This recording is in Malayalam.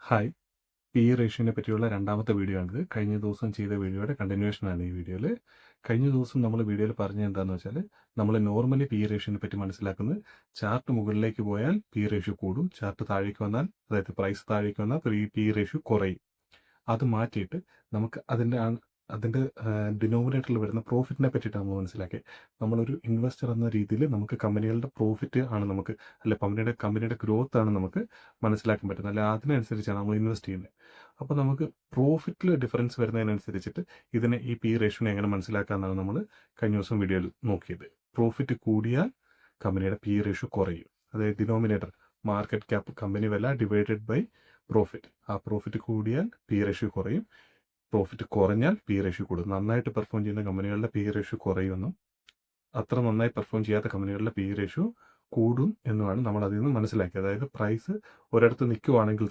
ഹായ്. പി ഇ റേഷ്യോനെ പറ്റിയുള്ള രണ്ടാമത്തെ വീഡിയോ ആണിത്. കഴിഞ്ഞ ദിവസം ചെയ്ത വീഡിയോയുടെ കണ്ടിന്യൂഷനാണ് ഈ വീഡിയോയിൽ. കഴിഞ്ഞ ദിവസം നമ്മൾ വീഡിയോയിൽ പറഞ്ഞത് എന്താണെന്ന് വെച്ചാൽ, നമ്മൾ നോർമലി പി ഇ റേഷ്യോനെ പറ്റി മനസ്സിലാക്കുന്നത് ചാർട്ട് മുകളിലേക്ക് പോയാൽ പി ഇ റേഷ്യോ കൂടും, ചാർട്ട് താഴേക്ക് വന്നാൽ, അതായത് പ്രൈസ് താഴേക്ക് വന്നാൽ പി ഇ റേഷ്യോ കുറയും. അത് മാറ്റിയിട്ട് നമുക്ക് അതിൻ്റെ ഡിനോമിനേറ്ററിൽ വരുന്ന പ്രോഫിറ്റിനെ പറ്റിയിട്ടാണ് നമ്മൾ മനസ്സിലാക്കിയത്. നമ്മളൊരു ഇൻവെസ്റ്റർ എന്ന രീതിയിൽ നമുക്ക് കമ്പനികളുടെ പ്രോഫിറ്റ് ആണ് നമുക്ക്, അല്ലെ കമ്പനിയുടെ ഗ്രോത്ത് ആണ് നമുക്ക് മനസ്സിലാക്കാൻ പറ്റുന്നത്, അല്ലെ അതിനനുസരിച്ചാണ് നമ്മൾ ഇൻവെസ്റ്റ് ചെയ്യുന്നത്. അപ്പോൾ നമുക്ക് പ്രോഫിറ്റിൽ ഡിഫറൻസ് വരുന്നതിനനുസരിച്ചിട്ട് ഈ പി റേഷ്യോനെ എങ്ങനെ മനസ്സിലാക്കാമെന്നാണ് നമ്മൾ കഴിഞ്ഞ ദിവസം വീഡിയോയിൽ നോക്കിയത്. പ്രോഫിറ്റ് കൂടിയാൽ കമ്പനിയുടെ പി റേഷ്യോ കുറയും. അതായത് ഡിനോമിനേറ്റർ മാർക്കറ്റ് ക്യാപ്പ്, കമ്പനി വില ഡിവൈഡഡ് ബൈ പ്രോഫിറ്റ്. ആ പ്രോഫിറ്റ് കൂടിയാൽ പി റേഷ്യോ കുറയും, പ്രോഫിറ്റ് കുറഞ്ഞാൽ പി റേഷ്യോ കൂടും. നന്നായിട്ട് പെർഫോം ചെയ്യുന്ന കമ്പനികളുടെ പി റേഷ്യോ കുറയുമെന്നും അത്ര നന്നായി പെർഫോം ചെയ്യാത്ത കമ്പനികളുടെ പി റേഷ്യോ കൂടും എന്നുമാണ് നമ്മൾ അതിൽ നിന്ന് മനസ്സിലാക്കിയത്. അതായത് പ്രൈസ് ഒരിടത്ത് നിൽക്കുവാണെങ്കിൽ